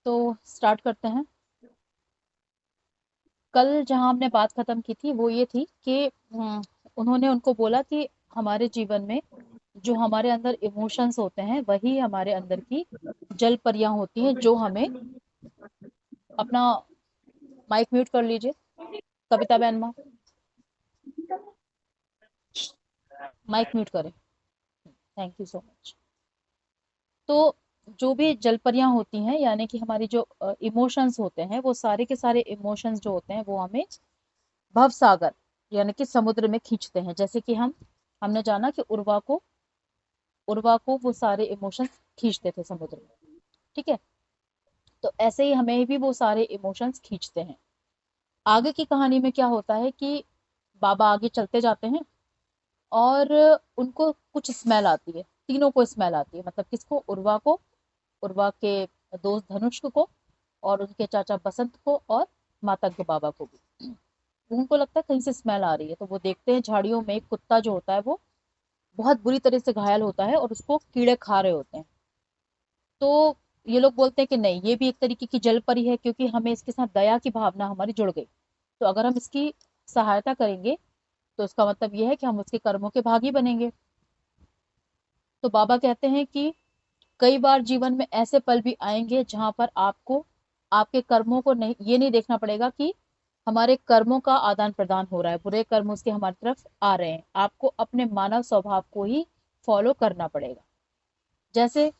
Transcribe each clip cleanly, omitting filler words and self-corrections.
तो स्टार्ट करते हैं। कल जहाँ हमने बात खत्म की थी वो ये थी कि उन्होंने उनको बोला कि हमारे जीवन में जो हमारे अंदर इमोशंस होते हैं वही हमारे अंदर की जल परियां होती हैं, जो हमें अपना माइक म्यूट कर लीजिए। कविता बहन, माइक म्यूट करें। Thank you so much. तो जो भी जलपरियां होती हैं, यानी कि हमारी जो इमोशंस होते हैं, वो सारे के सारे इमोशंस जो होते हैं वो हमें भव सागर यानी कि समुद्र में खींचते हैं। जैसे कि हमने जाना कि उर्वा को वो सारे इमोशंस खींचते थे समुद्र में। ठीक है। तो ऐसे ही हमें भी वो सारे इमोशंस खींचते हैं। आगे की कहानी में क्या होता है कि बाबा आगे चलते जाते हैं और उनको कुछ स्मेल आती है। तीनों को स्मेल आती है, मतलब किसको? उर्वा को, उर्वा के दोस्त धनुष को, और उनके चाचा बसंत को, और माता के बाबा को भी। उनको लगता है कहीं से स्मेल आ रही है, तो वो देखते हैं झाड़ियों में एक कुत्ता जो होता है वो बहुत बुरी तरह से घायल होता है और उसको कीड़े खा रहे होते हैं। तो ये लोग बोलते हैं कि नहीं, ये भी एक तरीके की जल परी है, क्योंकि हमें इसके साथ दया की भावना हमारी जुड़ गई। तो अगर हम इसकी सहायता करेंगे तो इसका मतलब ये है कि हम उसके कर्मों के भागी बनेंगे। तो बाबा कहते हैं कि कई बार जीवन में ऐसे पल भी आएंगे जहां पर आपको आपके कर्मों को नहीं, ये नहीं देखना पड़ेगा कि हमारे कर्मों का आदान प्रदान हो रहा है, बुरे कर्म उसके हमारी तरफ आ रहे हैं। आपको अपने मानव स्वभाव को ही फॉलो करना पड़ेगा। जैसे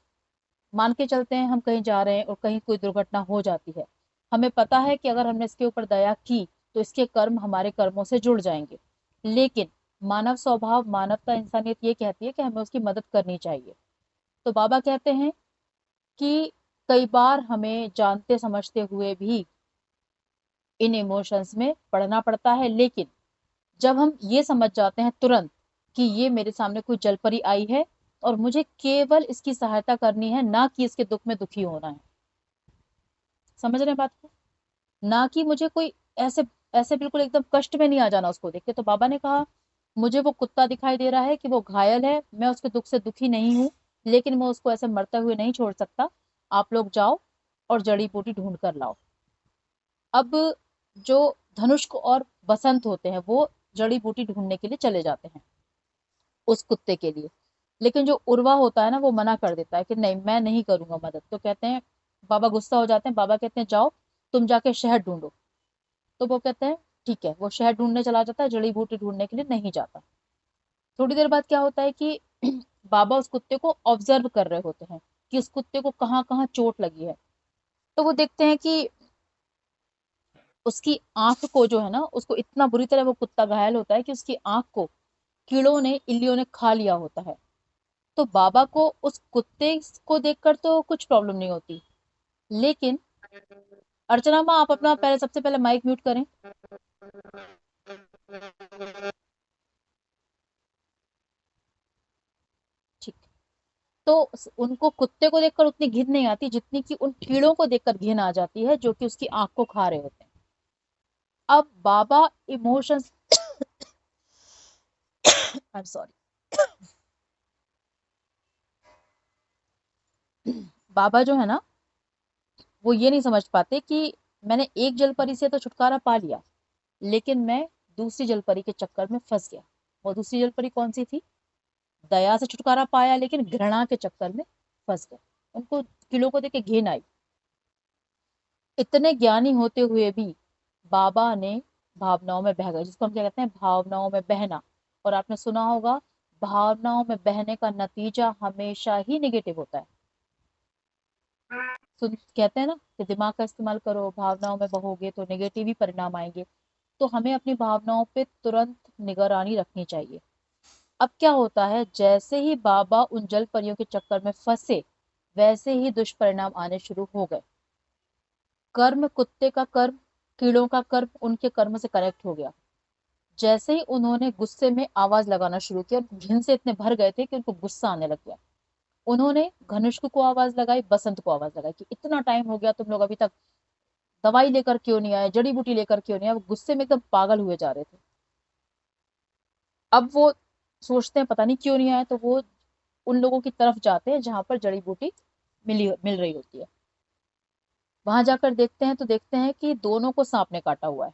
मान के चलते हैं, हम कहीं जा रहे हैं और कहीं कोई दुर्घटना हो जाती है। हमें पता है कि अगर हमने इसके ऊपर दया की तो इसके कर्म हमारे कर्मों से जुड़ जाएंगे। लेकिन मानव स्वभाव, मानवता, इंसानियत ये कहती है कि हमें उसकी मदद करनी चाहिए। तो बाबा कहते हैं कि कई बार हमें जानते समझते हुए भी इन इमोशंस में पढ़ना पड़ता है। लेकिन जब हम ये समझ जाते हैं तुरंत कि ये मेरे सामने कोई जलपरी आई है और मुझे केवल इसकी सहायता करनी है, ना कि इसके दुख में दुखी होना है। समझ रहे हैं बात को? ना कि मुझे कोई ऐसे ऐसे बिल्कुल एकदम कष्ट में नहीं आ जाना उसको देख के। तो बाबा ने कहा, मुझे वो कुत्ता दिखाई दे रहा है कि वो घायल है, मैं उसके दुख से दुखी नहीं हूँ, लेकिन मैं उसको ऐसे मरते हुए नहीं छोड़ सकता। आप लोग जाओ और जड़ी बूटी ढूंढ कर लाओ। अब जो धनुष और बसंत होते हैं वो जड़ी बूटी ढूंढने के लिए चले जाते हैं उस कुत्ते के लिए। लेकिन जो उर्वा होता है ना, वो मना कर देता है कि नहीं, मैं नहीं करूंगा मदद। तो कहते हैं, बाबा गुस्सा हो जाते हैं। बाबा कहते हैं जाओ, तुम जाके शहद ढूंढो। तो वो कहते हैं ठीक है। वो शहद ढूंढने चला जाता है, जड़ी बूटी ढूंढने के लिए नहीं जाता। थोड़ी देर बाद क्या होता है कि बाबा उस कुत्ते को ऑब्जर्व कर रहे होते हैं कि उस कुत्ते को कहाँ कहाँ चोट लगी है। तो वो देखते हैं कि उसकी आंख को जो है ना, उसको इतना बुरी तरह वो कुत्ता घायल होता है कि उसकी आंख को कीड़ों ने, इल्लियों ने खा लिया होता है। तो बाबा को उस कुत्ते को देखकर तो कुछ प्रॉब्लम नहीं होती। लेकिन अर्चना माँ, आप अपना पहले, सबसे पहले माइक म्यूट करें। ठीक। तो उनको कुत्ते को देखकर उतनी घिन नहीं आती जितनी कि उन कीड़ों को देखकर घिन आ जाती है, जो कि उसकी आंख को खा रहे होते हैं। अब बाबा इमोशंस, आई एम सॉरी, बाबा जो है ना, वो ये नहीं समझ पाते कि मैंने एक जलपरी से तो छुटकारा पा लिया, लेकिन मैं दूसरी जलपरी के चक्कर में फंस गया। वो दूसरी जलपरी कौन सी थी? दया से छुटकारा पाया, लेकिन घृणा के चक्कर में फंस गए। उनको किलो को देख के घिन आई। इतने ज्ञानी होते हुए भी बाबा ने भावनाओं में बह गए, जिसको हम क्या कहते हैं, भावनाओं में बहना। और आपने सुना होगा, भावनाओं में बहने का नतीजा हमेशा ही निगेटिव होता है। सुन, कहते हैं ना कि दिमाग का इस्तेमाल करो, भावनाओं में बहोगे तो नेगेटिव ही परिणाम आएंगे। तो हमें अपनी भावनाओं पे तुरंत निगरानी रखनी चाहिए। अब क्या होता है, जैसे ही बाबा उन जल परियों के चक्कर में फंसे, वैसे ही दुष्परिणाम आने शुरू हो गए। कर्म, कुत्ते का कर्म, कीड़ों का कर्म उनके कर्म से कनेक्ट हो गया। जैसे ही उन्होंने गुस्से में आवाज लगाना शुरू किया, घिन से इतने भर गए थे कि उनको गुस्सा आने लग गया। उन्होंने घनिष्क को आवाज लगाई, बसंत को आवाज लगाई कि इतना टाइम हो गया, तुम लोग अभी तक दवाई लेकर क्यों नहीं आए, जड़ी बूटी लेकर क्यों नहीं आए। वो गुस्से में एकदम पागल हुए जा रहे थे। अब वो सोचते हैं पता नहीं क्यों नहीं आए, तो वो उन लोगों की तरफ जाते हैं जहां पर जड़ी बूटी मिल रही होती है। वहां जाकर देखते हैं तो देखते हैं कि दोनों को सांप ने काटा हुआ है।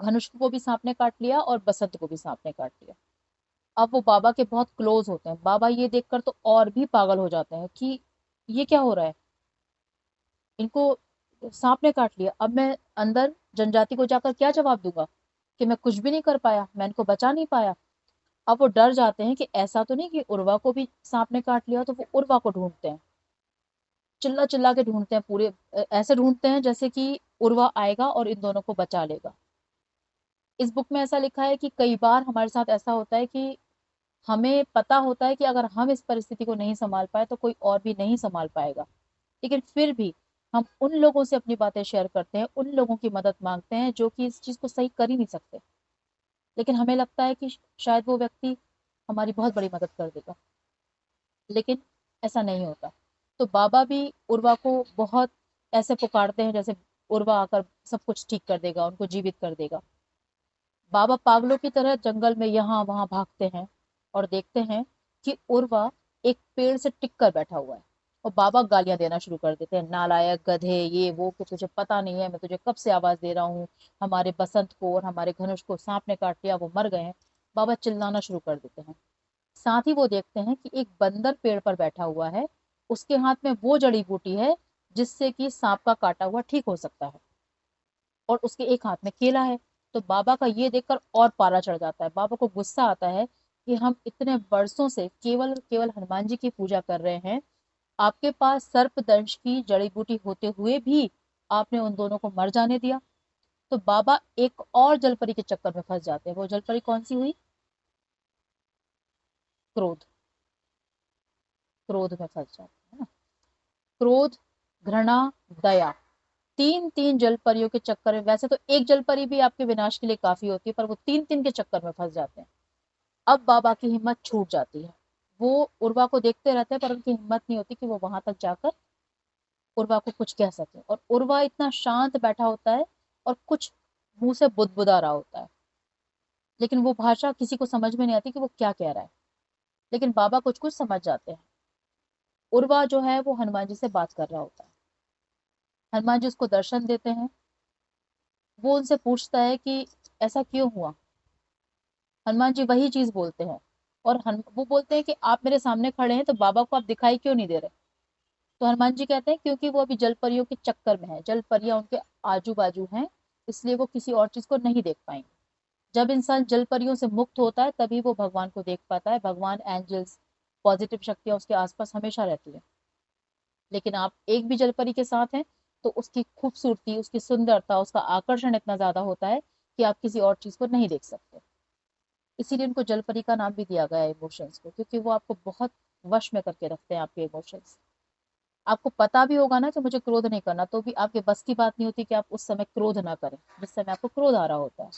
धनुष को भी सांप ने काट लिया और बसंत को भी सांप ने काट लिया। अब वो बाबा के बहुत क्लोज होते हैं, बाबा ये देखकर तो और भी पागल हो जाते हैं कि ये क्या हो रहा है, इनको सांप ने काट लिया। अब मैं अंदर जनजाति को जाकर क्या जवाब दूंगा कि मैं कुछ भी नहीं कर पाया, मैं इनको बचा नहीं पाया। अब वो डर जाते हैं कि ऐसा तो नहीं कि उर्वा को भी सांप ने काट लिया, तो वो उर्वा को ढूंढते हैं, चिल्ला चिल्ला के ढूंढते हैं पूरे, ऐसे ढूंढते हैं जैसे कि उर्वा आएगा और इन दोनों को बचा लेगा। इस बुक में ऐसा लिखा है कि कई बार हमारे साथ ऐसा होता है कि हमें पता होता है कि अगर हम इस परिस्थिति को नहीं संभाल पाए तो कोई और भी नहीं संभाल पाएगा, लेकिन फिर भी हम उन लोगों से अपनी बातें शेयर करते हैं, उन लोगों की मदद मांगते हैं जो कि इस चीज को सही कर ही नहीं सकते, लेकिन हमें लगता है कि शायद वो व्यक्ति हमारी बहुत बड़ी मदद कर देगा, लेकिन ऐसा नहीं होता। तो बाबा भी उर्वा को बहुत ऐसे पुकारते हैं जैसे उर्वा आकर सब कुछ ठीक कर देगा, उनको जीवित कर देगा। बाबा पागलों की तरह जंगल में यहाँ वहां भागते हैं और देखते हैं कि उर्वा एक पेड़ से टिक कर बैठा हुआ है, और बाबा गालियां देना शुरू कर देते हैं, नालायक, गधे, ये वो, कि तुझे पता नहीं है मैं तुझे कब से आवाज दे रहा हूँ, हमारे बसंत को और हमारे धनुष को सांप ने काट लिया, वो मर गए हैं। बाबा चिल्लाना शुरू कर देते हैं। साथ ही वो देखते हैं कि एक बंदर पेड़ पर बैठा हुआ है, उसके हाथ में वो जड़ी बूटी है जिससे कि सांप का काटा हुआ ठीक हो सकता है, और उसके एक हाथ में केला है। तो बाबा का ये देखकर और पारा चढ़ जाता है, बाबा को गुस्सा आता है कि हम इतने वर्षों से केवल केवल हनुमान जी की पूजा कर रहे हैं, आपके पास सर्पदंश की जड़ी बूटी होते हुए भी आपने उन दोनों को मर जाने दिया। तो बाबा एक और जलपरी के चक्कर में फंस जाते हैं। वो जलपरी कौन सी हुई? क्रोध। क्रोध में फंस जाते हैं ना। क्रोध, घृणा, दया, तीन तीन जलपरियों के चक्कर में, वैसे तो एक जलपरी भी आपके विनाश के लिए काफी होती है, पर वो तीन तीन के चक्कर में फंस जाते हैं। अब बाबा की हिम्मत छूट जाती है, वो उर्वा को देखते रहते हैं पर उनकी हिम्मत नहीं होती कि वो वहां तक जाकर उर्वा को कुछ कह सके, और उर्वा इतना शांत बैठा होता है और कुछ मुंह से बुदबुदा रहा होता है, लेकिन वो भाषा किसी को समझ में नहीं आती कि वो क्या कह रहा है, लेकिन बाबा कुछ कुछ समझ जाते हैं। उर्वा जो है वो हनुमान जी से बात कर रहा होता है, हनुमान जी उसको दर्शन देते हैं। वो उनसे पूछता है कि ऐसा क्यों हुआ। हनुमान जी वही चीज बोलते हैं, और वो बोलते हैं कि आप मेरे सामने खड़े हैं तो बाबा को आप दिखाई क्यों नहीं दे रहे। तो हनुमान जी कहते हैं क्योंकि वो अभी जल परियों के चक्कर में है, जल परियां उनके आजू बाजू हैं, इसलिए वो किसी और चीज को नहीं देख पाएंगे। जब इंसान जल परियों से मुक्त होता है तभी वो भगवान को देख पाता है, भगवान, एंजल्स, पॉजिटिव शक्तियां उसके आसपास हमेशा रहती है। लेकिन आप एक भी जल परी के साथ हैं तो उसकी खूबसूरती, उसकी सुंदरता, उसका आकर्षण इतना ज्यादा होता है कि आप किसी और चीज को नहीं देख सकते। इसीलिए उनको जलपरी का नाम भी दिया गया है इमोशंस को, क्योंकि वो आपको बहुत वश में करके रखते हैं आपके इमोशंस। आपको पता भी होगा ना कि मुझे क्रोध नहीं करना, तो भी आपके बस की बात नहीं होती कि आप उस समय क्रोध ना करें जिस समय आपको क्रोध आ रहा होता है।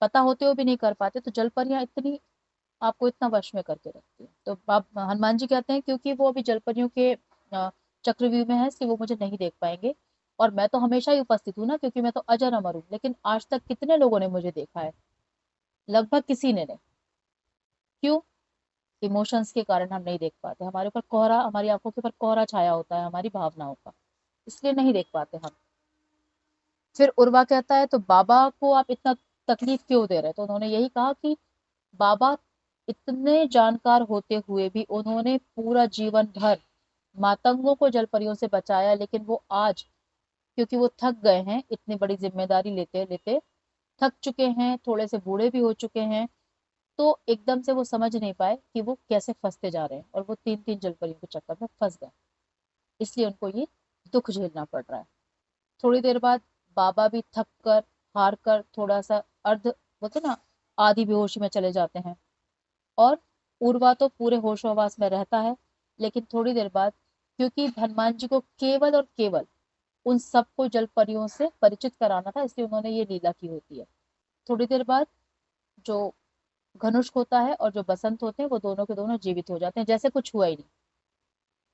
पता होते हुए भी नहीं कर पाते, तो जलपरियां इतनी आपको इतना वश में करके रखती है। तो आप हनुमान जी कहते हैं क्योंकि वो अभी जलपरियों के चक्रव्यूह में है, इसलिए वो मुझे नहीं देख पाएंगे, और मैं तो हमेशा ही उपस्थित हूँ ना, क्योंकि मैं तो अजर अमर हूँ। लेकिन आज तक कितने लोगों ने मुझे देखा है? लगभग किसी ने नहीं। क्यों? इमोशंस के कारण हम नहीं देख पाते, हमारे ऊपर कोहरा, हमारी आंखों के ऊपर कोहरा छाया होता है हमारी भावनाओं का, इसलिए नहीं देख पाते हम। फिर उर्वा कहता है तो बाबा को आप इतना तकलीफ क्यों दे रहे हैं? तो उन्होंने यही कहा कि बाबा इतने जानकार होते हुए भी उन्होंने पूरा जीवन भर मातंगों को जलपरियों से बचाया, लेकिन वो आज, क्योंकि वो थक गए हैं इतनी बड़ी जिम्मेदारी लेते लेते, थक चुके हैं, थोड़े से बूढ़े भी हो चुके हैं, तो एकदम से वो समझ नहीं पाए कि वो कैसे फंसते जा रहे हैं, और वो तीन तीन जलपरियों के चक्कर में फंस गए, इसलिए उनको ये दुख झेलना पड़ रहा है। थोड़ी देर बाद बाबा भी थक कर, हार कर, थोड़ा सा अर्ध, बोलते ना, आधी बेहोशी में चले जाते हैं, और उर्वा तो पूरे होशोहवास में रहता है। लेकिन थोड़ी देर बाद, क्योंकि हनुमान जी को केवल और केवल उन सबको जल परियों से परिचित कराना था, इसलिए उन्होंने ये लीला की होती है। थोड़ी देर बाद जो धनुष होता है और जो बसंत होते हैं वो दोनों के दोनों जीवित हो जाते हैं, जैसे कुछ हुआ ही नहीं।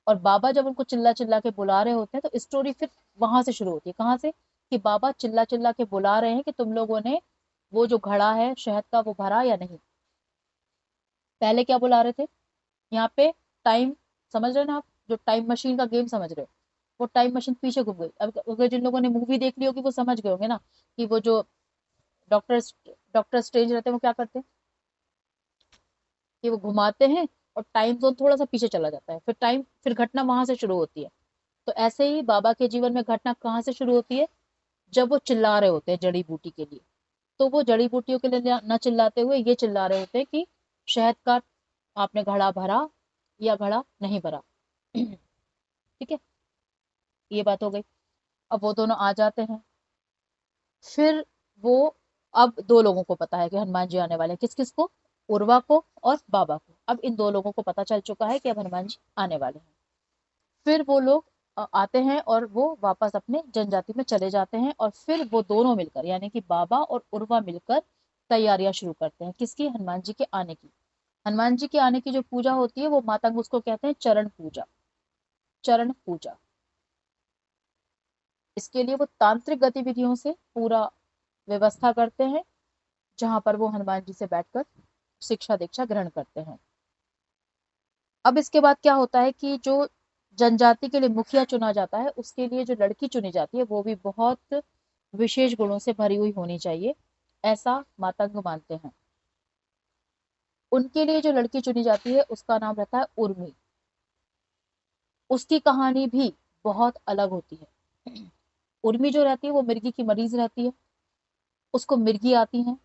और बाबा जब उनको चिल्ला चिल्ला के बुला रहे होते हैं तो स्टोरी फिर वहां से शुरू होती है। कहाँ से? कि बाबा चिल्ला चिल्ला के बुला रहे हैं कि तुम लोगों ने वो जो घड़ा है शहद का वो भरा या नहीं। पहले क्या बुला रहे थे? यहाँ पे टाइम, समझ रहे हो ना आप, जो टाइम मशीन का गेम समझ रहे हो, वो टाइम मशीन पीछे घूम गई। अब अगर जिन लोगों ने मूवी देख ली होगी वो समझ गए होंगे ना कि वो जो डॉक्टर डॉक्टर स्ट्रेंज रहते हैं वो क्या करते हैं कि वो घुमाते हैं और टाइम जोन थोड़ा सा पीछे चला जाता है, फिर घटना वहां से शुरू होती है। तो ऐसे ही बाबा के जीवन में घटना कहाँ से शुरू होती है, जब वो चिल्ला रहे होते हैं जड़ी बूटी के लिए। तो वो जड़ी बूटियों के लिए न चिल्लाते हुए ये चिल्ला रहे होते हैं कि शहद का आपने घड़ा भरा या घड़ा नहीं भरा। ठीक है, ये बात हो गई। अब वो दोनों आ जाते हैं। फिर वो, अब दो लोगों को पता है कि हनुमान जी आने वाले हैं। किस किस को? उर्वा को और बाबा को। अब इन दो लोगों को पता चल चुका है कि अब हनुमान जी आने वाले हैं। फिर वो लोग आते हैं और वो वापस अपने जनजाति में चले जाते हैं, और फिर वो दोनों मिलकर यानी कि बाबा और उर्वा मिलकर तैयारियां शुरू करते हैं। किसकी? हनुमान जी के आने की। हनुमान जी के आने की जो पूजा होती है वो मातंग उसको कहते हैं चरण पूजा। चरण पूजा। इसके लिए वो तांत्रिक गतिविधियों से पूरा व्यवस्था करते हैं, जहां पर वो हनुमान जी से बैठकर शिक्षा दीक्षा ग्रहण करते हैं। अब इसके बाद क्या होता है कि जो जनजाति के लिए मुखिया चुना जाता है, उसके लिए जो लड़की चुनी जाती है वो भी बहुत विशेष गुणों से भरी हुई होनी चाहिए, ऐसा मातंग मानते हैं। उनके लिए जो लड़की चुनी जाती है उसका नाम रहता है उर्मी। उसकी कहानी भी बहुत अलग होती है। उर्मी जो रहती है वो मिर्गी की मरीज रहती है, उसको मिर्गी आती है।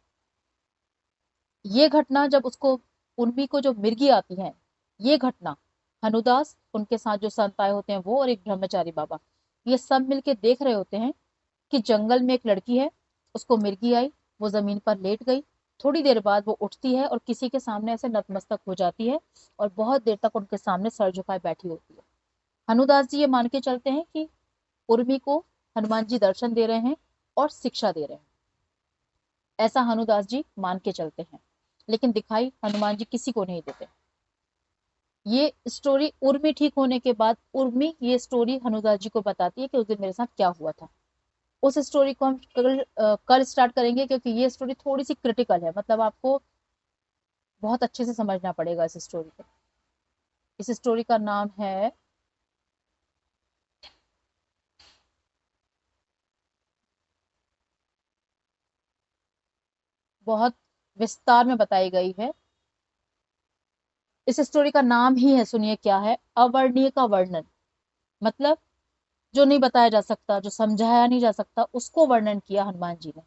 ये घटना जब उसको, उर्मी को जो मिर्गी आती है, ये घटना हनुदास, उनके साथ जो संत आए होते हैं वो, और एक ब्रह्मचारी बाबा, ये सब मिलके देख रहे होते हैं कि जंगल में एक लड़की है, उसको मिर्गी आई, वो जमीन पर लेट गई। थोड़ी देर बाद वो उठती है और किसी के सामने ऐसे नतमस्तक हो जाती है, और बहुत देर तक उनके सामने सर झुकाए बैठी होती है। हनुदास जी ये मान के चलते हैं कि उर्मी को हनुमान जी दर्शन दे रहे हैं और शिक्षा दे रहे हैं, ऐसा हनुदास जी मान के चलते हैं। लेकिन दिखाई हनुमान जी किसी को नहीं देते। ये स्टोरी उर्मी ठीक होने के बाद, उर्मी ये स्टोरी हनुदास जी को बताती है कि उस दिन मेरे साथ क्या हुआ था। उस स्टोरी को हम कल स्टार्ट करेंगे, क्योंकि ये स्टोरी थोड़ी सी क्रिटिकल है, मतलब आपको बहुत अच्छे से समझना पड़ेगा इस स्टोरी को। इस स्टोरी का नाम है, बहुत विस्तार में बताई गई है। इस स्टोरी का नाम ही है, सुनिए क्या है, अवर्णीय का वर्णन। मतलब जो नहीं बताया जा सकता, जो समझाया नहीं जा सकता, उसको वर्णन किया हनुमान जी ने।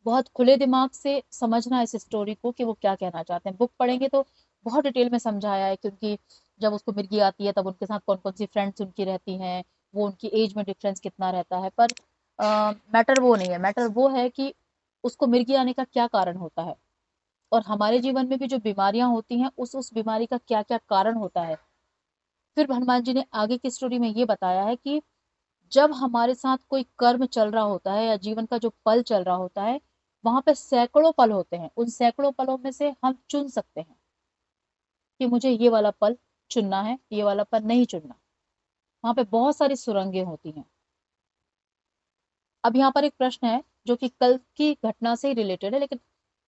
बहुत खुले दिमाग से समझना इस स्टोरी को कि वो क्या कहना चाहते हैं। बुक पढ़ेंगे तो बहुत डिटेल में समझाया है, क्योंकि जब उसको मिर्गी आती है तब उनके साथ कौन कौन सी फ्रेंड्स उनकी रहती हैं, वो उनकी एज में डिफरेंस कितना रहता है। पर मैटर वो नहीं है, मैटर वो है कि उसको मिर्गी आने का क्या कारण होता है, और हमारे जीवन में भी जो बीमारियां होती हैं उस बीमारी का क्या क्या कारण होता है। फिर हनुमान जी ने आगे की स्टोरी में ये बताया है कि जब हमारे साथ कोई कर्म चल रहा होता है या जीवन का जो पल चल रहा होता है, वहां पे सैकड़ों पल होते हैं। उन सैकड़ों पलों में से हम चुन सकते हैं कि मुझे ये वाला पल चुनना है, ये वाला पल नहीं चुनना। वहां पे बहुत सारी सुरंगें होती हैं। अब यहाँ पर एक प्रश्न है जो कि कल की घटना से ही रिलेटेड है, लेकिन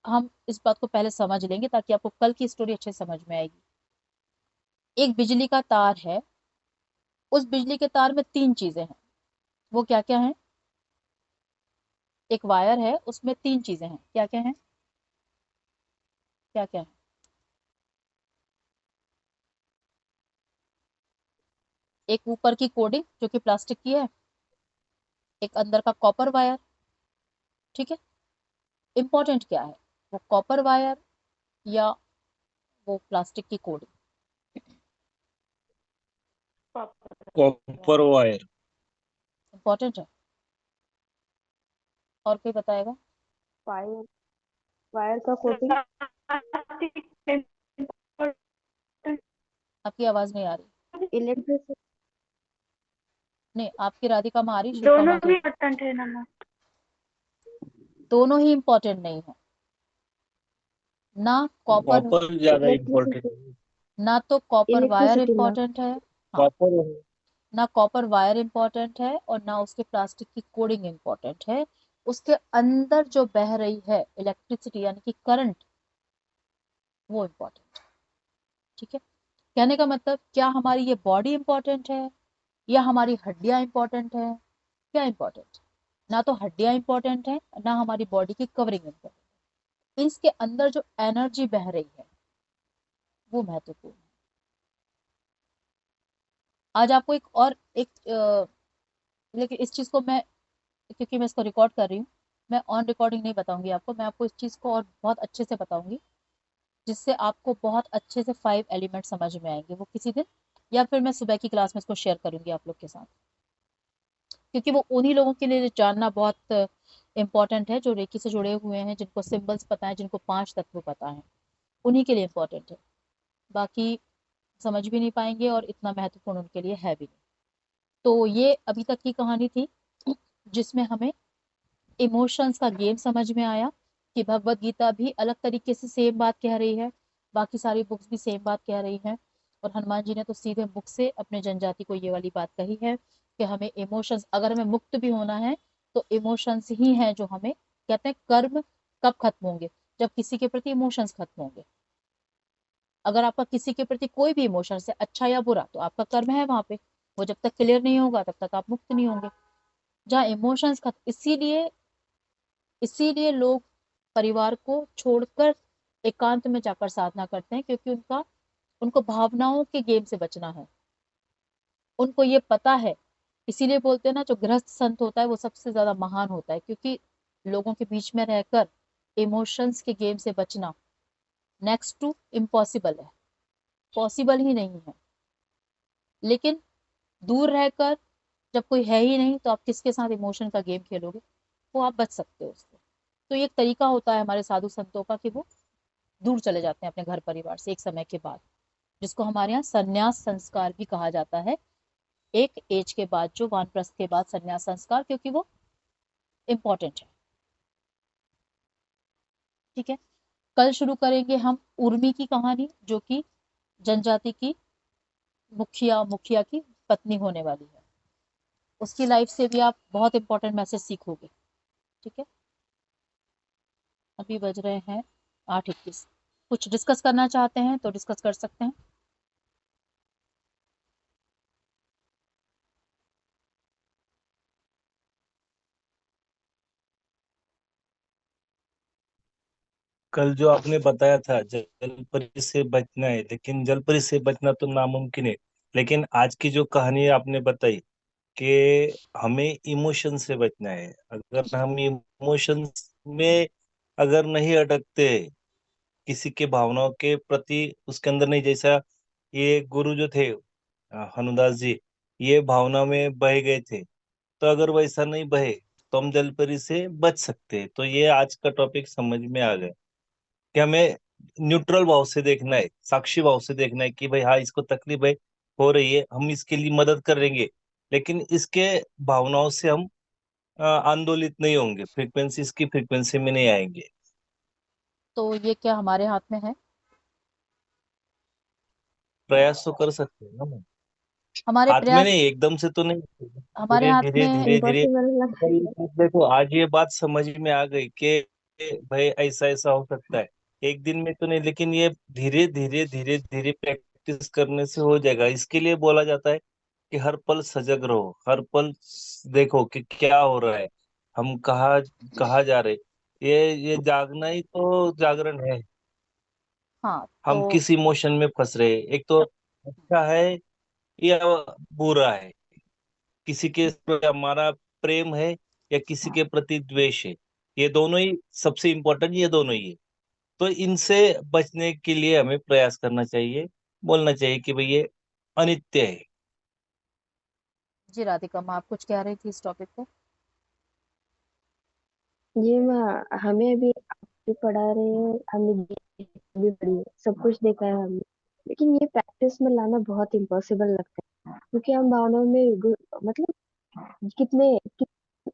हम इस बात को पहले समझ लेंगे ताकि आपको कल की स्टोरी अच्छे से समझ में आएगी। एक बिजली का तार है, उस बिजली के तार में तीन चीजें हैं। वो क्या क्या है? एक वायर है, उसमें तीन चीजें हैं। क्या क्या है? क्या क्या है? एक ऊपर की कोडिंग जो कि प्लास्टिक की है, एक अंदर का कॉपर वायर। ठीक है, इंपॉर्टेंट क्या है, वो कॉपर वायर या वो प्लास्टिक की कोडिंग? Copper wire. इंपॉर्टेंट है। और कोई बताएगा? वायर वायर का कोटिंग। आपकी आवाज नहीं आ रही। इलेक्ट्रिसिटी। नहीं, आपकी राधिका माँ आ रही, शिल्पा दोनों माँ की। भी इम्पोर्टेंट है ना। दोनों ही इंपॉर्टेंट नहीं है। ना कॉपर, कॉपर ज्यादा इम्पोर्टेंट इलेक्ट्रिसिटी। है। ना तो कॉपर वायर इलेक्ट्रिसिटी में। इंपॉर्टेंट है। हाँ, कॉपर ना कॉपर वायर इंपॉर्टेंट है और ना उसके प्लास्टिक की कोडिंग इंपॉर्टेंट है। उसके अंदर जो बह रही है इलेक्ट्रिसिटी यानी कि करंट, वो इंपॉर्टेंट। ठीक है, कहने का मतलब क्या हमारी ये बॉडी इंपॉर्टेंट है, या हमारी हड्डियां इंपॉर्टेंट है? क्या इंपॉर्टेंट? ना तो हड्डियां इंपॉर्टेंट है, ना हमारी बॉडी की कवरिंग इंपॉर्टेंट। इसके अंदर जो एनर्जी बह रही है वो महत्वपूर्ण है। आज आपको एक और एक लेकिन इस चीज को मैं, क्योंकि मैं इसको रिकॉर्ड कर रही हूँ, मैं ऑन रिकॉर्डिंग नहीं बताऊंगी आपको, मैं आपको इस चीज को और बहुत अच्छे से बताऊंगी, जिससे आपको बहुत अच्छे से 5 एलिमेंट समझ में आएंगे वो किसी दिन, या फिर मैं सुबह की क्लास में इसको शेयर करूंगी आप लोग के साथ, क्योंकि वो उन्हीं लोगों के लिए जानना बहुत इंपॉर्टेंट है जो रेकी से जुड़े हुए हैं, जिनको सिंबल्स पता है, जिनको 5 तत्व पता है, उन्हीं के लिए इंपॉर्टेंट है। बाकी समझ भी नहीं पाएंगे और इतना महत्वपूर्ण उनके लिए है भी नहीं। तो ये अभी तक की कहानी थी, जिसमें हमें इमोशंस का गेम समझ में आया कि भगवत गीता भी अलग तरीके से सेम बात कह रही है, बाकी सारी बुक्स भी सेम बात कह रही हैं, और हनुमान जी ने तो सीधे मुख से अपने जनजाति को ये वाली बात कही है कि हमें इमोशंस, अगर हमें मुक्त भी होना है तो इमोशंस ही हैं जो हमें, कहते हैं कर्म कब खत्म होंगे? जब किसी के प्रति इमोशंस खत्म होंगे। अगर आपका किसी के प्रति कोई भी इमोशन है, अच्छा या बुरा, तो आपका कर्म है वहां पे, वो जब तक क्लियर नहीं होगा तब तक आप मुक्त नहीं होंगे। जहाँ इमोशंस खत्म, इसीलिए इसीलिए लोग परिवार को छोड़कर एकांत में जाकर साधना करते हैं, क्योंकि उनको भावनाओं के गेम से बचना है। उनको ये पता है, इसीलिए बोलते हैं ना, जो गृहस्थ संत होता है वो सबसे ज्यादा महान होता है, क्योंकि लोगों के बीच में रहकर इमोशंस के गेम से बचना नेक्स्ट टू इम्पॉसिबल है, पॉसिबल ही नहीं है। लेकिन दूर रहकर, जब कोई है ही नहीं, तो आप किसके साथ इमोशन का गेम खेलोगे? वो आप बच सकते हो उससे। तो ये एक तरीका होता है हमारे साधु संतों का कि वो दूर चले जाते हैं अपने घर परिवार से एक समय के बाद, जिसको हमारे यहाँ संन्यास संस्कार भी कहा जाता है। एक एज के बाद, जो वानप्रस्थ के बाद संन्यास संस्कार, क्योंकि वो इम्पोर्टेंट है। ठीक है, कल शुरू करेंगे हम उर्मी की कहानी, जो कि जनजाति की मुखिया की पत्नी होने वाली है। उसकी लाइफ से भी आप बहुत इंपॉर्टेंट मैसेज सीखोगे। ठीक है, अभी बज रहे हैं 8:21। कुछ डिस्कस करना चाहते हैं तो डिस्कस कर सकते हैं। कल जो आपने बताया था जलपरी से बचना है, लेकिन जलपरी से बचना तो नामुमकिन है। लेकिन आज की जो कहानी आपने बताई कि हमें इमोशन से बचना है, अगर हम इमोशंस में अगर नहीं अटकते, किसी के भावनाओं के प्रति उसके अंदर नहीं, जैसा ये गुरु जो थे हनुदास जी, ये भावना में बह गए थे, तो अगर वैसा नहीं बहे तो हम जलपरी से बच सकते हैं। तो ये आज का टॉपिक समझ में आ गया कि हमें न्यूट्रल भाव से देखना है, साक्षी भाव से देखना है कि भाई हाँ, इसको तकलीफ है, हो रही है, हम इसके लिए मदद करेंगे, लेकिन इसके भावनाओं से हम आंदोलित नहीं होंगे, फ्रीक्वेंसी, इसकी फ्रीक्वेंसी में नहीं आएंगे। तो ये क्या हमारे हाथ में है? प्रयास तो कर सकते हैं ना। हमारे हाथ में प्रयास, नहीं, एकदम से तो नहीं, हमारे धीरे हाथ धीरे में। धीरे धीरे। इम्पॉसिबल लग अगर ये चीज देखो, आज ये बात समझ में आ गई कि भाई ऐसा ऐसा हो सकता है, एक दिन में तो नहीं, लेकिन ये धीरे धीरे धीरे धीरे प्रैक्टिस करने से हो जाएगा। इसके लिए बोला जाता है कि हर पल सजग रहो, हर पल देखो कि क्या हो रहा है, हम कहाँ कहाँ जा रहे। ये जागना ही तो जागरण है। हाँ, हम तो किस इमोशन में फंस रहे हैं, एक तो अच्छा है या बुरा है, किसी के प्रति हमारा प्रेम है या किसी के प्रति द्वेष है, ये दोनों ही सबसे इम्पोर्टेंट, ये दोनों ही है। तो इनसे बचने के लिए हमें प्रयास करना चाहिए, बोलना चाहिए कि भाई ये अनित्य है। जी राधिका माँ, आप कुछ कह रही थी इस टॉपिक पे? ये मैं हमें अभी आप भी पढ़ा रहे हैं, हमने गीता भी पढ़ी है, सब कुछ देखा है हमने, लेकिन ये प्रैक्टिस में लाना बहुत इम्पॉसिबल लगता है, क्योंकि हम भावनाओं में मतलब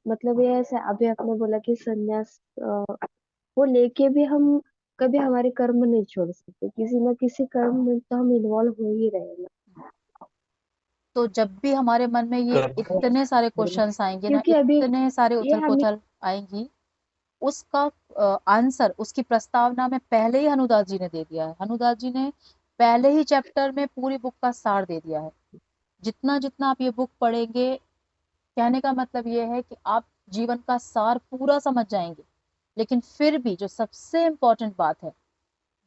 मतलब ये ऐसे अभी आपने बोला कि संन्यास वो लेके भी हम कभी हमारे कर्म नहीं छोड़ सकते, किसी ना किसी कर्म में तो हम इन्वॉल्व हो ही रहे हैं ना। तो जब भी हमारे मन में ये कर्म इतने सारे क्वेश्चंस आएंगे ना, क्योंकि अभी इतने सारे ये उथल हम पुथल आएंगी, उसका आंसर, उसकी प्रस्तावना में पहले ही हनुदास जी ने दे दिया है। हनुदास जी ने पहले ही चैप्टर में पूरी बुक का सार दे दिया है। जितना जितना आप ये बुक पढ़ेंगे, कहने का मतलब ये है कि आप जीवन का सार पूरा समझ जाएंगे। लेकिन फिर भी जो सबसे इम्पोर्टेंट बात है,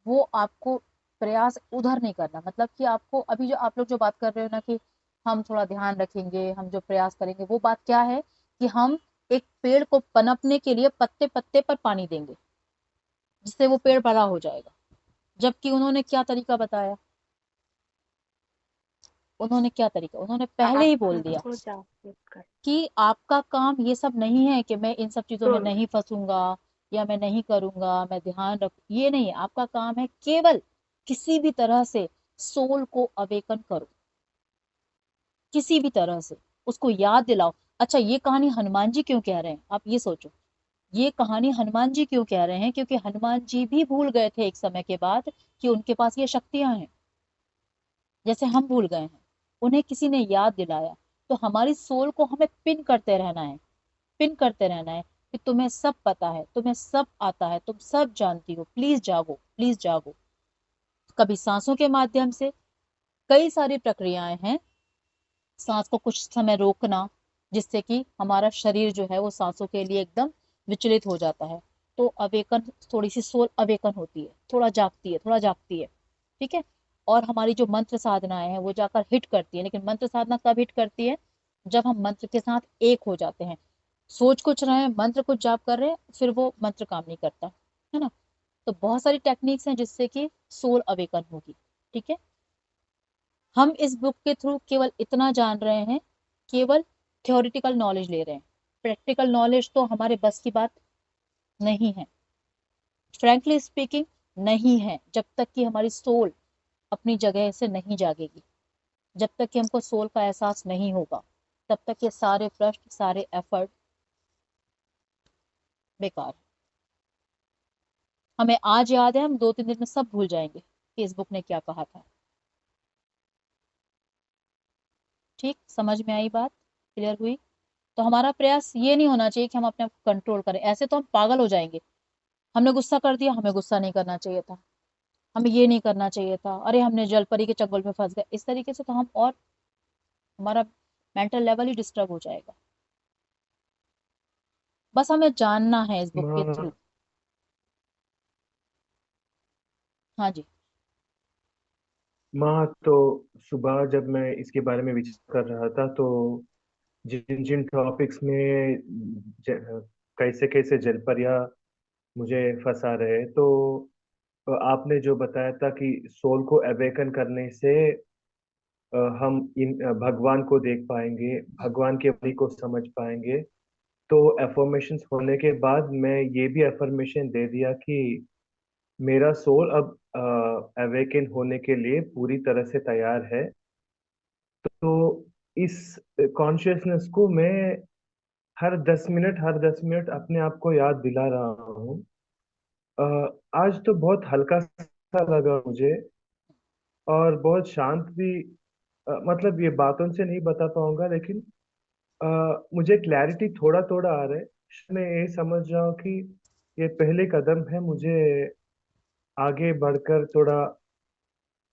वो आपको प्रयास उधर नहीं करना। मतलब कि आपको अभी जो आप लोग जो बात कर रहे हो ना कि हम थोड़ा ध्यान रखेंगे, हम जो प्रयास करेंगे, वो बात क्या है कि हम एक पेड़ को पनपने के लिए पत्ते पत्ते पर पानी देंगे, जिससे वो पेड़ बड़ा हो जाएगा। जबकि उन्होंने क्या तरीका बताया, उन्होंने पहले ही बोल दिया आपको जागरूक कर कि आपका काम ये सब नहीं है कि मैं इन सब चीजों में तो नहीं फंसूंगा या मैं नहीं करूंगा, मैं ध्यान रख, ये नहीं है। आपका काम है केवल किसी भी तरह से सोल को अवेकन करो, किसी भी तरह से उसको याद दिलाओ। अच्छा, ये कहानी हनुमान जी क्यों कह रहे हैं, आप ये सोचो। ये कहानी हनुमान जी क्यों कह रहे हैं, क्योंकि हनुमान जी भी भूल गए थे एक समय के बाद कि उनके पास ये शक्तियां हैं, जैसे हम भूल गए हैं। उन्हें किसी ने याद दिलाया। तो हमारी सोल को हमें पिन करते रहना है, पिन करते रहना है कि तुम्हें सब पता है, तुम्हें सब आता है, तुम सब जानती हो, प्लीज जागो, प्लीज जागो। कभी सांसों के माध्यम से, कई सारी प्रक्रियाएं हैं। सांस को कुछ समय रोकना, जिससे कि हमारा शरीर जो है वो सांसों के लिए एकदम विचलित हो जाता है। तो अवेकन, थोड़ी सी सोल अवेकन होती है, थोड़ा जागती है, थोड़ा जागती है। ठीक है। और हमारी जो मंत्र साधनाएं हैं वो जाकर हिट करती है। लेकिन मंत्र साधना कब हिट करती है, जब हम मंत्र के साथ एक हो जाते हैं। सोच कुछ रहे हैं, मंत्र कुछ जाप कर रहे हैं, फिर वो मंत्र काम नहीं करता है ना। तो बहुत सारी टेक्निक्स हैं जिससे कि सोल अवेकन होगी। ठीक है। हम इस बुक के थ्रू केवल इतना जान रहे हैं, केवल थ्योरेटिकल नॉलेज ले रहे हैं। प्रैक्टिकल नॉलेज तो हमारे बस की बात नहीं है, फ्रैंकली स्पीकिंग, नहीं है। जब तक कि हमारी सोल अपनी जगह से नहीं जागेगी, जब तक कि हमको सोल का एहसास नहीं होगा, तब तक ये सारे प्रश्न, सारे एफर्ट बेकार है। हमें आज याद है, हम 2-3 दिन में सब भूल जाएंगे कि इस बुक ने क्या कहा था। ठीक, समझ में आई बात, क्लियर हुई। तो हमारा प्रयास ये नहीं होना चाहिए कि हम अपने आप को कंट्रोल करें, ऐसे तो हम पागल हो जाएंगे। हमने गुस्सा कर दिया, हमें गुस्सा नहीं करना चाहिए था, हमें ये नहीं करना चाहिए था, अरे हमने जलपरी के चंगुल में फंस गए, इस तरीके से तो हम और हमारा मेंटल लेवल ही डिस्टर्ब हो जाएगा। बस हमें जानना है इस बुक के थ्रू। माँ हाँ जी। माँ तो सुबह जब मैं इसके बारे में विचार कर रहा था तो जिन जिन टॉपिक्स में कैसे कैसे जलपरिया मुझे फंसा रहे, तो आपने जो बताया था कि सोल को अवेकन करने से हम इन भगवान को देख पाएंगे, हम्म, भगवान के वाणी को समझ पाएंगे। तो एफर्मेशंस होने के बाद मैं ये भी एफर्मेशन दे दिया कि मेरा सोल अब अवेकन होने के लिए पूरी तरह से तैयार है। तो इस कॉन्शियसनेस को मैं हर 10 मिनट अपने आप को याद दिला रहा हूँ। अ, आज तो बहुत हल्का सा लगा मुझे, और बहुत शांत भी। मतलब ये बातों से नहीं बता पाऊंगा, लेकिन मुझे क्लैरिटी थोड़ा थोड़ा आ रहा है। मैं ये समझ रहा हूँ कि ये पहले कदम है मुझे आगे बढ़कर थोड़ा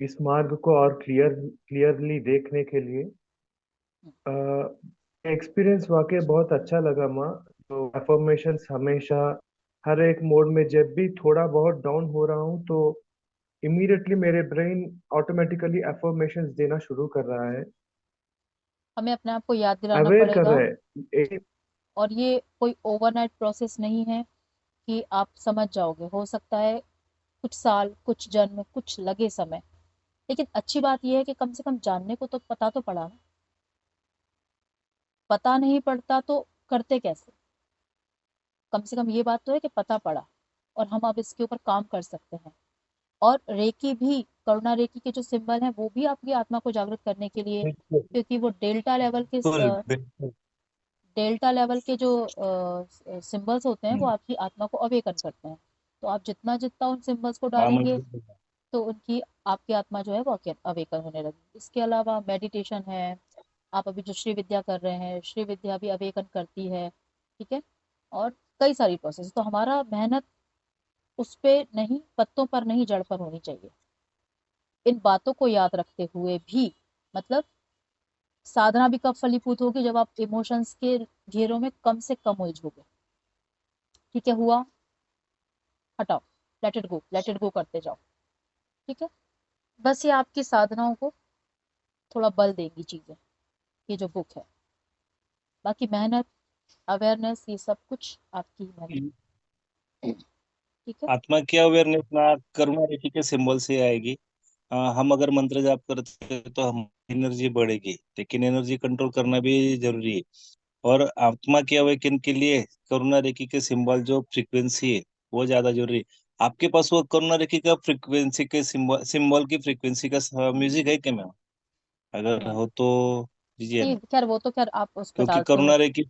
इस मार्ग को और क्लियरली देखने के लिए। एक्सपीरियंस वाकई बहुत अच्छा लगा माँ। तो अफर्मेशंस हमेशा हर एक मोड में जब भी थोड़ा बहुत डाउन हो रहा हूँ तो इमीडिएटली मेरे ब्रेन ऑटोमेटिकली अफर्मेशंस देना शुरू कर रहा है, हमें अपने आप को याद दिलाना अवेयर कर पड़ेगा। रहा है। और ये कोई ओवरनाइट प्रोसेस नहीं है कि आप समझ जाओगे। हो सकता है कुछ साल, कुछ जन्म, कुछ लगे समय। लेकिन अच्छी बात यह है कि कम से कम जानने को तो पता तो पड़ा ना। पता नहीं पड़ता तो करते कैसे। कम से कम ये बात तो है कि पता पड़ा, और हम अब इसके ऊपर काम कर सकते हैं। और रेकी भी, करुणा रेकी के जो सिंबल हैं वो भी आपकी आत्मा को जागृत करने के लिए, बिल्कुल क्योंकि वो बिल्कुल बिल्कुल। डेल्टा लेवल के जो सिंबल्स होते हैं वो आपकी आत्मा को अवेकन करते हैं। तो आप जितना जितना उन सिंबल्स को हाँ डालेंगे, मुझे तो उनकी, आपकी आत्मा जो है वो अवेकन होने लगी। इसके अलावा मेडिटेशन है। आप अभी जो श्री विद्या कर रहे हैं, श्री विद्या भी अवेकन करती है। ठीक है। और कई सारी प्रोसेस। तो हमारा मेहनत उस पे नहीं, पत्तों पर नहीं, जड़ पर होनी चाहिए। इन बातों को याद रखते हुए भी, मतलब साधना भी कब फलीभूत होगी, जब आप इमोशंस के घेरों में कम से कम उलझोगे। ठीक है, हुआ, हटाओ, लेट इट गो करते जाओ। ठीक है, बस ये आपकी साधनाओं को थोड़ा बल देंगी चीजें, ये जो बुक है। बाकी मेहनत, अवेयरनेस, ये सब कुछ आपकी ही मेहनत। ठीक है, आत्मा की अवेयरनेस ना करुणा रेखी के सिंबल से आएगी। हम अगर मंत्र जाप करते हैं तो हम एनर्जी बढ़ेगी, लेकिन एनर्जी कंट्रोल करना भी जरूरी है। और आत्मा के अवेकन के लिए करुणा रेखी के सिंबल जो फ्रीक्वेंसी है वो ज्यादा जरूरी है। आपके पास वो करुणा रेखी का फ्रीक्वेंसी के सिंबल सिंबल की फ्रीक्वेंसी का म्यूजिक है क्या मैम? अगर नहीं हो तो दीजिए नहीं, ना। खैर वो तो खैर आप उस पे क्योंकि डालते हो, करुणा रेखी।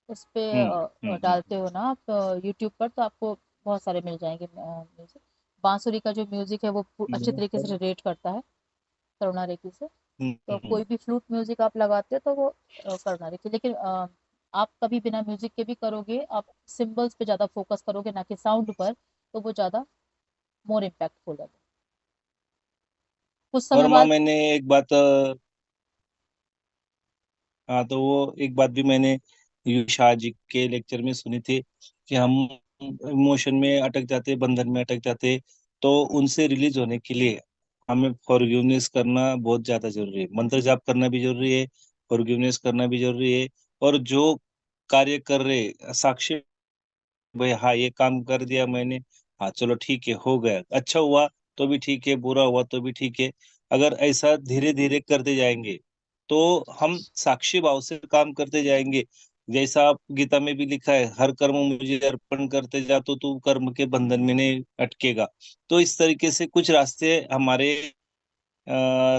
उस पे हम्म। डालते हो ना आप यूट्यूब पर, तो आपको बहुत सारे मिल जाएंगे म्यूजिक। बांसुरी का जो म्यूजिक है वो अच्छे तरीके से रिलेट करता है करुणा रेखी से। तो हम्म, कोई भी फ्लूट म्यूजिक आप लगाते हो तो वो करुणा रेखी। लेकिन आप कभी बिना म्यूजिक के भी करोगे, आप सिंबल्स पे ज्यादा फोकस करोगे ना कि साउंड पर, तो वो ज्यादा मोर इम्पैक्टफुल है। कुछ और समय माँ बाद मैंने एक बात हाँ, तो वो एक बात भी मैंने शाह जी के लेक्चर में सुनी थी कि हम इमोशन में अटक जाते, बंधन में अटक जाते, तो उनसे रिलीज होने के लिए हमें फॉरगिवनेस करना बहुत ज्यादा जरूरी है। मंत्र जाप करना भी जरूरी है, फॉरगिवनेस करना भी जरूरी है। और जो कार्य कर रहे साक्षी, भाई हाँ ये काम कर दिया मैंने, हाँ चलो ठीक है हो गया, अच्छा हुआ तो भी ठीक है, बुरा हुआ तो भी ठीक है। अगर ऐसा धीरे धीरे करते जाएंगे तो हम साक्षी भाव से काम करते जाएंगे। जैसा आप गीता में भी लिखा है, हर कर्म मुझे अर्पण करते जा तो तू कर्म के बंधन में नहीं अटकेगा। तो इस तरीके से कुछ रास्ते हमारे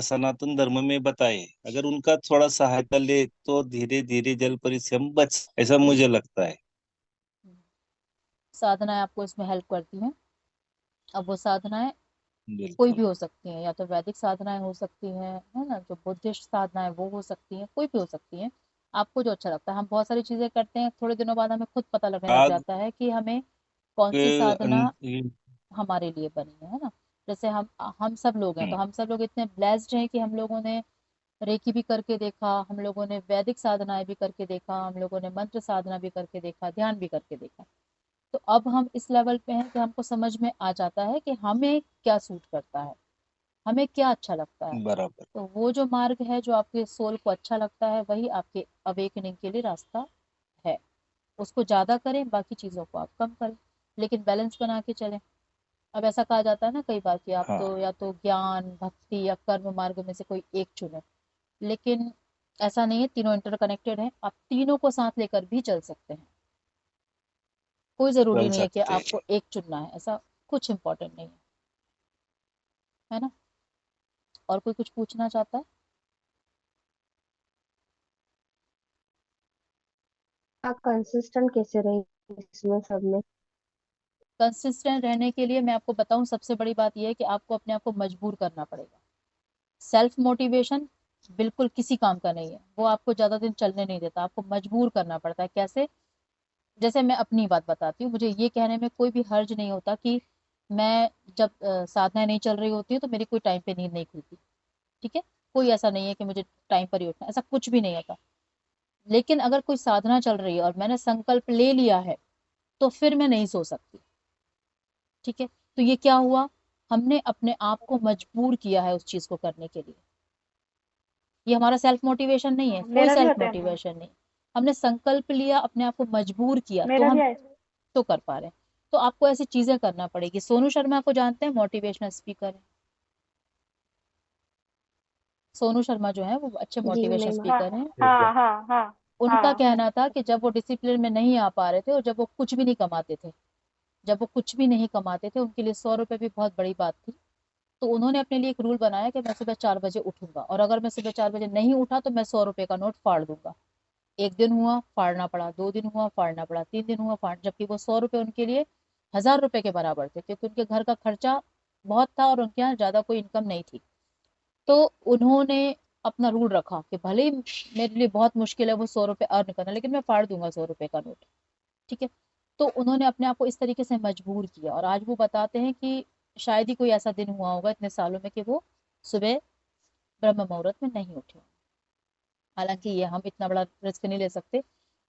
सनातन धर्म में बताए, अगर उनका थोड़ा सहायता ले तो धीरे धीरे जल परी से हम बच, ऐसा मुझे लगता है। साधनाएं आपको इसमें हेल्प करती हैं। अब वो साधनाएं कोई भी बिल्कुल। हो सकती हैं, या तो वैदिक साधनाएं हो सकती हैं, है ना, जो बुद्धिस्ट साधनाएं वो हो सकती हैं, कोई भी हो सकती हैं, आपको जो अच्छा लगता है। हम बहुत सारी चीजें करते हैं, थोड़े दिनों बाद हमें खुद पता लगने लग आग जाता है कि हमें कौन सी के साधना हमारे लिए बनी है ना। जैसे हम सब लोग हैं, तो हम सब लोग इतने ब्लेस्ड हैं कि हम लोगों ने रेकी भी करके देखा, हम लोगों ने वैदिक साधनाएं भी करके देखा, हम लोगों ने मंत्र साधना भी करके देखा, ध्यान भी करके देखा। तो अब हम इस लेवल पे हैं कि हमको समझ में आ जाता है कि हमें क्या सूट करता है, हमें क्या अच्छा लगता है। बराबर। तो वो जो मार्ग है जो आपके सोल को अच्छा लगता है, वही आपके अवेकनिंग के लिए रास्ता है। उसको ज्यादा करें, बाकी चीजों को आप कम करें, लेकिन बैलेंस बना के चलें। अब ऐसा कहा जाता है ना कई बार कि आप तो हाँ, या तो ज्ञान, भक्ति या कर्म मार्ग में से कोई एक चुने। लेकिन ऐसा नहीं है, तीनों इंटरकनेक्टेड हैं, आप तीनों को साथ लेकर भी चल सकते हैं। कोई जरूरी चल नहीं है कि सकते आपको एक चुनना है, ऐसा कुछ इंपॉर्टेंट नहीं है ना। और कोई कुछ पूछना चाहता है? आप कंसिस्टेंट कैसे रहे इसमें सब में? कंसिस्टेंट रहने के लिए मैं आपको बताऊं, सबसे बड़ी बात यह है कि आपको अपने आप को मजबूर करना पड़ेगा। सेल्फ मोटिवेशन बिल्कुल किसी काम का नहीं है, वो आपको ज्यादा दिन चलने नहीं देता, आपको मजबूर करना पड़ता है। कैसे? जैसे मैं अपनी बात बताती हूँ, मुझे ये कहने में कोई भी हर्ज नहीं होता कि मैं जब साधनाएं नहीं चल रही होती है तो मेरी कोई टाइम पे नींद नहीं खुलती। ठीक है, कोई ऐसा नहीं है कि मुझे टाइम पर ही उठना, ऐसा कुछ भी नहीं होता। लेकिन अगर कोई साधना चल रही है और मैंने संकल्प ले लिया है, तो फिर मैं नहीं सो सकती। ठीक है, तो ये क्या हुआ, हमने अपने आप को मजबूर किया है उस चीज को करने के लिए। ये हमारा सेल्फ मोटिवेशन नहीं है, कोई मेरा भी सेल्फ होता है मैम। मोटिवेशन नहीं। हमने संकल्प लिया, अपने आप को मजबूर किया, तो मेरा भी हम है। तो कर पा रहे हैं। तो आपको ऐसी चीजें करना पड़ेगी। सोनू शर्मा को जानते हैं, मोटिवेशनल स्पीकर है। सोनू शर्मा जो है वो अच्छे जी मोटिवेशनल नहीं हाँ स्पीकर हैं। हाँ हाँ हाँ उनका हाँ। कहना था कि जब वो डिसिप्लिन में नहीं आ पा रहे थे और जब वो कुछ भी नहीं कमाते थे, जब वो कुछ भी नहीं कमाते थे, उनके लिए 100 रुपए भी बहुत बड़ी बात थी। तो उन्होंने अपने लिए एक रूल बनाया कि मैं सुबह 4 बजे उठूंगा, और अगर मैं सुबह 4 बजे नहीं उठा तो मैं 100 रुपए का नोट फाड़ दूंगा। एक दिन हुआ फाड़ना पड़ा, 2 दिन हुआ फाड़ना पड़ा, 3 दिन हुआ फाड़, जबकि वो 100 रुपए उनके लिए 1000 रुपए के बराबर थे, क्योंकि उनके घर का खर्चा बहुत था और उनके यहाँ ज्यादा कोई इनकम नहीं थी। तो उन्होंने अपना रूल रखा कि भले ही मेरे लिए बहुत मुश्किल है वो 100 रुपए अर्न करना, लेकिन मैं फाड़ दूंगा 100 रुपए का नोट। ठीक है, तो उन्होंने अपने आप को इस तरीके से मजबूर किया, और आज वो बताते हैं कि शायद ही कोई ऐसा दिन हुआ होगा इतने सालों में कि वो सुबह ब्रह्म मुहूर्त में नहीं उठे। हालांकि ये हम इतना बड़ा रिस्क नहीं ले सकते।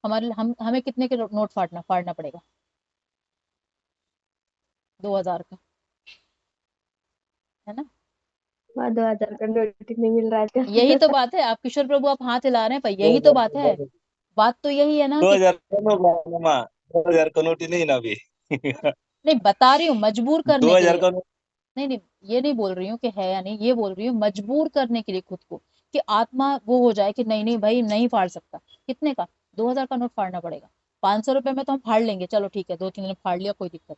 हमें कितने के नोट फाड़ना पड़ेगा? 2000 का, है ना? वहाँ 2000 का नोट नहीं मिल रहा है यही तो आजकल। बात है। आप किशोर प्रभु आप हाथ हिला रहे हैं, पर दो यही तो हजार बात है। बात तो यही है ना दो कि हजार का नोट लाना माँ, 2000 का नोट ही नहीं ना अभी। नहीं, बता रही हूँ मजबूर करने दो के हजार लिए। का नोट। नहीं नहीं, ये नहीं बोल रही हूँ कि है या नहीं, ये बोल रही हूँ मजबूर करने के लिए खुद को, कि आत्मा वो हो जाए कि नहीं नहीं भाई नहीं फाड़ सकता। कितने का? 2000 का नोट फाड़ना पड़ेगा। 500 रुपए में तो हम फाड़ लेंगे, चलो ठीक है, 2-3 दिन फाड़ लिया, कोई दिक्कत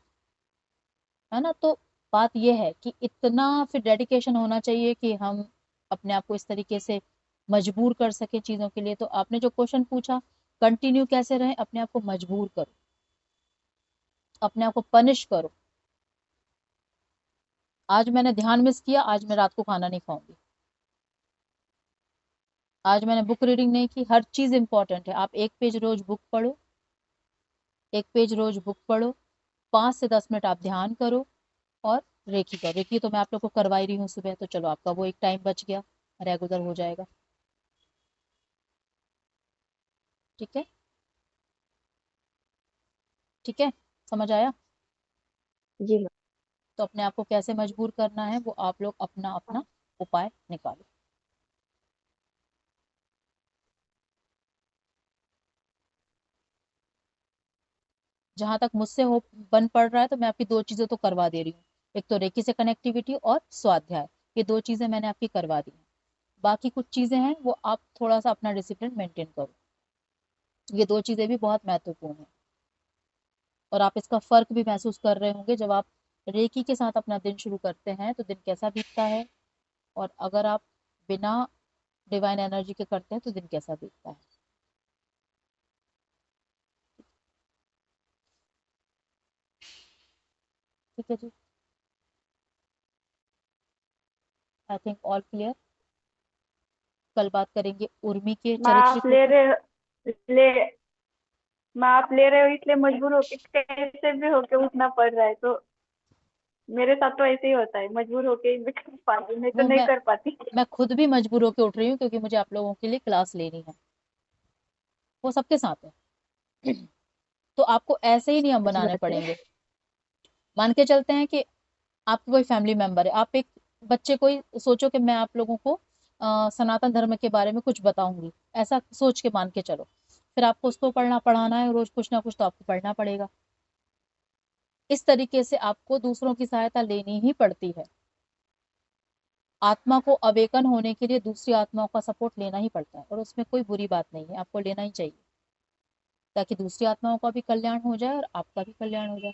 है ना? तो बात ये है कि इतना फिर डेडिकेशन होना चाहिए कि हम अपने आप को इस तरीके से मजबूर कर सके चीजों के लिए। तो आपने जो क्वेश्चन पूछा, कंटिन्यू कैसे रहे, अपने आप को मजबूर करो, अपने आप को पनिश करो। आज मैंने ध्यान मिस किया, आज मैं रात को खाना नहीं खाऊंगी। आज मैंने बुक रीडिंग नहीं की। हर चीज इंपॉर्टेंट है। आप 1 पेज रोज बुक पढ़ो, 1 पेज रोज बुक पढ़ो, 5 से 10 मिनट आप ध्यान करो, और रेकी करो। रेकी तो मैं आप लोग को करवाई रही हूँ सुबह, तो चलो आपका वो एक टाइम बच गया, रेगुलर हो जाएगा। ठीक है, ठीक है, समझ आया? जी हाँ। तो अपने आप को कैसे मजबूर करना है, वो आप लोग अपना अपना उपाय निकालो। जहां तक मुझसे हो बन पड़ रहा है, तो मैं आपकी 2 चीजें तो करवा दे रही हूँ। एक तो रेकी से कनेक्टिविटी और स्वाध्याय, ये 2 चीजें मैंने आपकी करवा दी हैं। बाकी कुछ चीजें हैं वो आप थोड़ा सा अपना डिसिप्लिन मेंटेन करो। ये 2 चीजें भी बहुत महत्वपूर्ण है। और आप इसका फर्क भी महसूस कर रहे होंगे, जब आप रेकी के साथ अपना दिन शुरू करते हैं तो दिन कैसा बीतता है, और अगर आप बिना डिवाइन एनर्जी के करते हैं तो दिन कैसा बीतता है। ठीक है जी, आई थिंक ऑल क्लियर। कल बात करेंगे उर्मी के माँ चरित्र आप के ऊपर। ले माँ आप ले रहे हो इसलिए मजबूर होके कैसे भी होके उठना पड़ रहा है। तो मेरे साथ तो ऐसे ही होता है, मजबूर होके ही मैं कर पाती, नहीं तो वो नहीं कर पाती। मैं खुद भी मजबूर होकर उठ रही हूँ, क्योंकि मुझे आप लोगों के लिए क्लास लेनी है। वो सबके साथ है। तो आपको ऐसे ही नियम अच्छी बनाने बात है। पड़ेंगे। मान के चलते हैं कि आपकी कोई फैमिली मेंबर है, आप एक बच्चे को ही सोचो कि मैं आप लोगों को सनातन धर्म के बारे में कुछ बताऊंगी, ऐसा सोच के मान के चलो। फिर आपको उसको पढ़ाना है, रोज कुछ ना कुछ तो आपको पढ़ना पड़ेगा। इस तरीके से आपको दूसरों की सहायता लेनी ही पड़ती है। आत्मा को अवेकन होने के लिए दूसरी आत्माओं का सपोर्ट लेना ही पड़ता है, और उसमें कोई बुरी बात नहीं है, आपको लेना ही चाहिए, ताकि दूसरी आत्माओं का भी कल्याण हो जाए और आपका भी कल्याण हो जाए।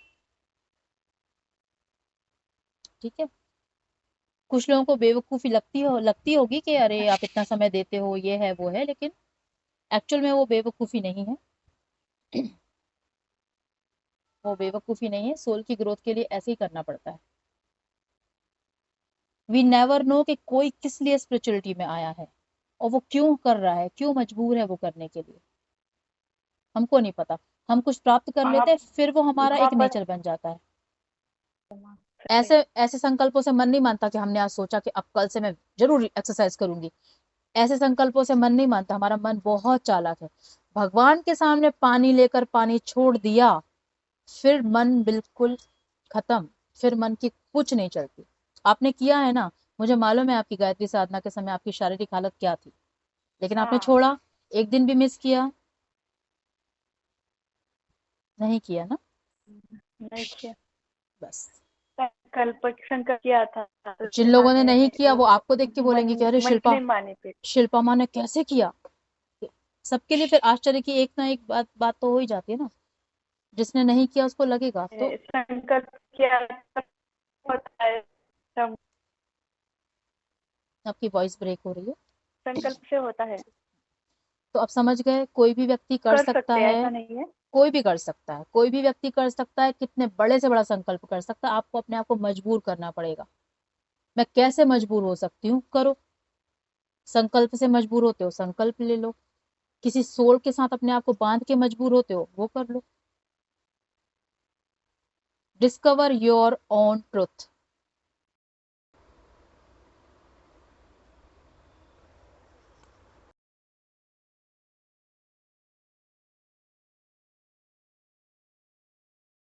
ठीक है। कुछ लोगों को बेवकूफी लगती होगी कि अरे आप इतना समय देते हो, ये है वो है, लेकिन एक्चुअल में वो बेवकूफी नहीं है। वो बेवकूफी नहीं है, सोल की ग्रोथ के लिए ऐसे ही करना पड़ता है। वी नेवर नो कि कोई किस लिए स्पिरिचुअलिटी में आया है, और वो क्यों कर रहा है, क्यों मजबूर है वो करने के लिए, हमको नहीं पता। हम कुछ प्राप्त कर वहां लेते हैं, फिर वो हमारा वहां एक पर नेचर बन जाता है। ऐसे ऐसे संकल्पों से मन नहीं मानता कि हमने आज सोचा कि अब कल से मैं जरूर एक्सरसाइज करूंगी। ऐसे संकल्पों से मन नहीं मानता। हमारा मन बहुत चालाक है। भगवान के सामने पानी लेकर पानी छोड़ दिया, फिर मन बिल्कुल खत्म। फिर मन की कुछ नहीं चलती। आपने किया है ना, मुझे मालूम है आपकी गायत्री साधना के समय आपकी शारीरिक हालत क्या थी, लेकिन आपने हाँ, छोड़ा, एक दिन भी मिस किया नहीं किया ना? नहीं किया। बस। संकल्प किया था जिन लोगों ने नहीं किया वो वो आपको देख के मन बोलेंगे कि अरे मन शिल्पा, नहीं माने पे। शिल्पा माँ ने कैसे किया। सबके लिए फिर आश्चर्य की एक ना एक बात तो हो ही जाती है ना। जिसने नहीं किया उसको लगेगा तो। संकल्प किया होता है, आपकी वॉइस ब्रेक हो रही है। संकल्प से होता है। तो आप समझ गए, कोई भी व्यक्ति कर कर सकता सकते हैं, है। ऐसा नहीं है। कोई भी कर सकता है, कोई भी व्यक्ति कर सकता है, कितने बड़े से बड़ा संकल्प कर सकता है। आपको अपने आप को मजबूर करना पड़ेगा। मैं कैसे मजबूर हो सकती हूँ, करो। संकल्प से मजबूर होते हो, संकल्प ले लो। किसी सोल के साथ अपने आप को बांध के मजबूर होते हो, वो कर लो। Discover your own truth.